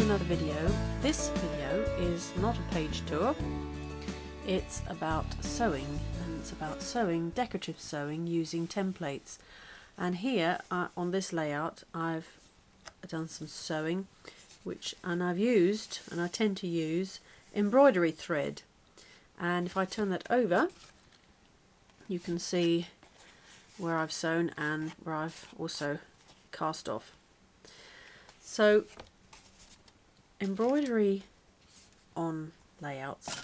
another video. This video is not a page tour, it's about sewing, and it's about sewing, decorative sewing using templates. And here on this layout I've done some sewing and I've used, and I tend to use, embroidery thread. And if I turn that over, you can see where I've sewn and where I've also cast off. So embroidery on layouts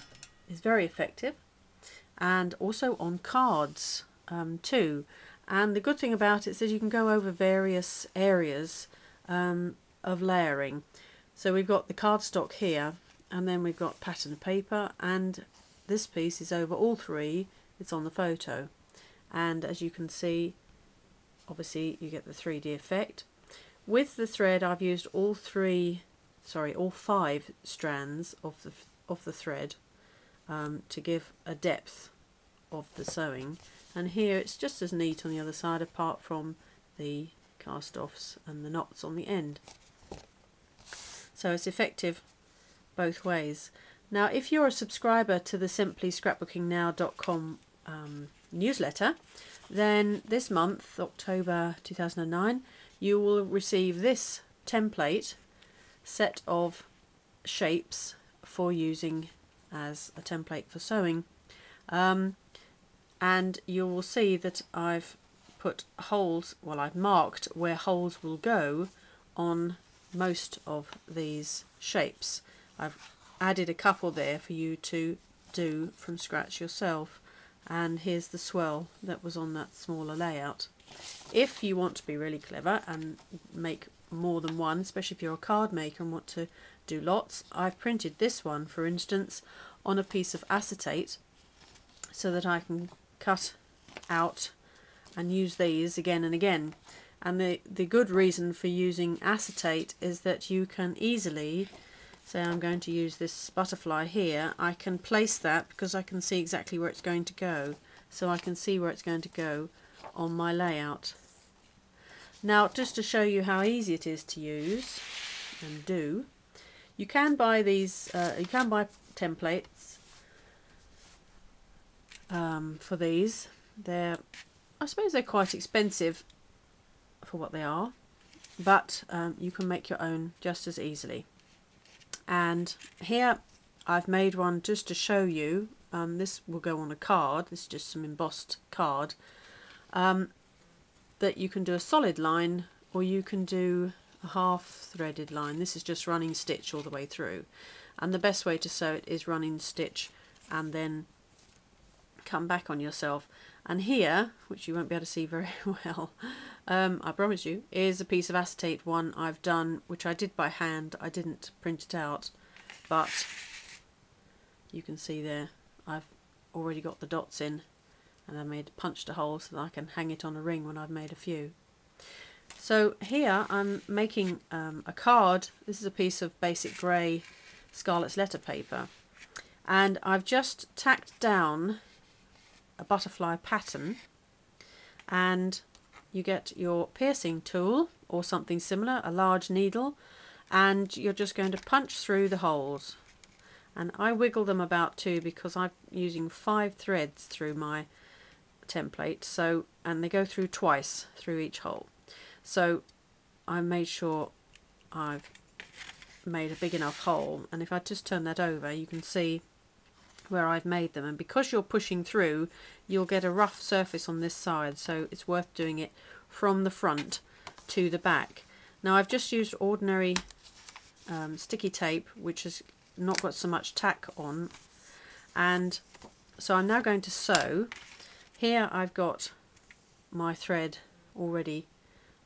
is very effective, and also on cards too. And the good thing about it is that you can go over various areas of layering. So we've got the cardstock here, and then we've got pattern paper, and this piece is over all three. It's on the photo, and as you can see, obviously you get the 3D effect. With the thread I've used all 5 strands of the thread to give a depth of the sewing, and here it's just as neat on the other side, apart from the cast-offs and the knots on the end. So it's effective both ways. Now if you're a subscriber to the simplyscrapbookingnow.com newsletter, then this month, October 2009, you will receive this template set of shapes for using as a template for sewing, and you will see that I've put holes, well, I've marked where holes will go on most of these shapes. I've added a couple there for you to do from scratch yourself, and here's the swirl that was on that smaller layout. If you want to be really clever and make more than one, especially if you're a card maker and want to do lots, I've printed this one, for instance, on a piece of acetate so that I can cut out and use these again and again. And the good reason for using acetate is that you can easily, say I'm going to use this butterfly here, I can place that because I can see exactly where it's going to go. So I can see where it's going to go on my layout. Now, just to show you how easy it is to use and do, you can buy these, you can buy templates for these. I suppose they're quite expensive for what they are, but you can make your own just as easily. And here I've made one just to show you. This will go on a card. This is just some embossed card. That you can do a solid line, or you can do a half threaded line. This is just running stitch all the way through, and the best way to sew it is running stitch and then come back on yourself. And here, which you won't be able to see very well, I promise you, is a piece of acetate one I've done, which I did by hand. I didn't print it out, but you can see there I've already got the dots in, and I punched a hole so that I can hang it on a ring when I've made a few. So here I'm making a card. This is a piece of basic grey Scarlet's letter paper, and I've just tacked down a butterfly pattern, and you get your piercing tool or something similar, a large needle, and you're just going to punch through the holes. And I wiggle them about too, because I'm using 5 threads through my template, so, and they go through twice through each hole. So I made sure I've made a big enough hole, and if I just turn that over, you can see where I've made them. And because you're pushing through, you'll get a rough surface on this side, so it's worth doing it from the front to the back. Now I've just used ordinary sticky tape, which has not got so much tack on, and so I'm now going to sew. Here I've got my thread already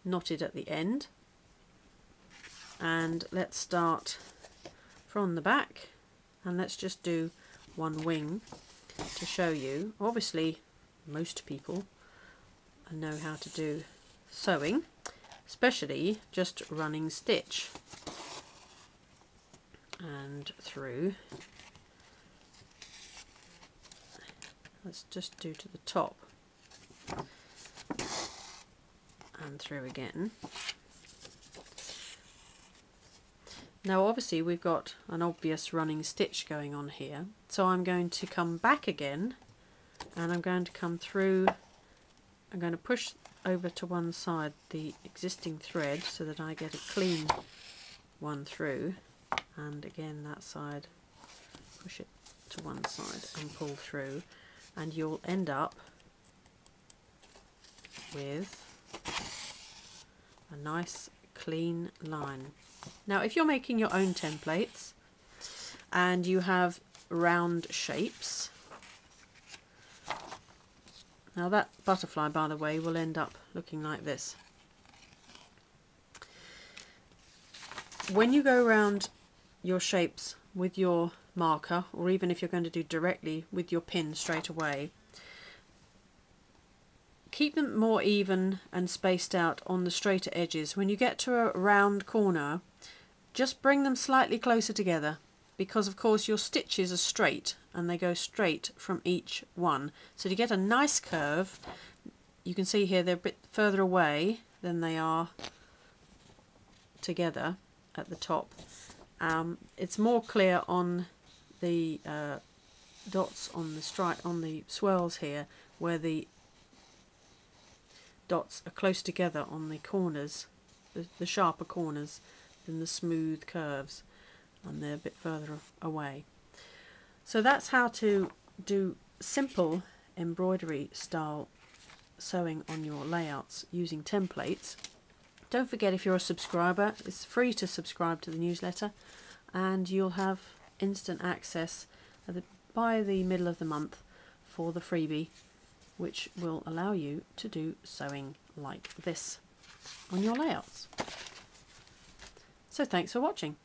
knotted at the end, and let's start from the back, and let's just do one wing to show you. Obviously most people know how to do sewing, especially just running stitch and through. Let's just do to the top and through again. Now obviously we've got an obvious running stitch going on here, so I'm going to come back again and I'm going to come through. I'm going to push over to one side the existing thread so that I get a clean one through, and again that side, push it to one side and pull through, and you'll end up with a nice clean line. Now if you're making your own templates and you have round shapes, now that butterfly, by the way, will end up looking like this. When you go around your shapes with your marker, or even if you're going to do directly with your pin straight away, keep them more even and spaced out on the straighter edges. When you get to a round corner, just bring them slightly closer together, because of course your stitches are straight and they go straight from each one. So to get a nice curve, you can see here they're a bit further away than they are together at the top. It's more clear on the dots on the stripe, on the swirls here, where the dots are close together on the corners, the sharper corners, than the smooth curves, and they're a bit further away. So that's how to do simple embroidery style sewing on your layouts using templates. Don't forget, if you're a subscriber, it's free to subscribe to the newsletter, and you'll have instant access by the middle of the month for the freebie, which will allow you to do sewing like this on your layouts. So thanks for watching.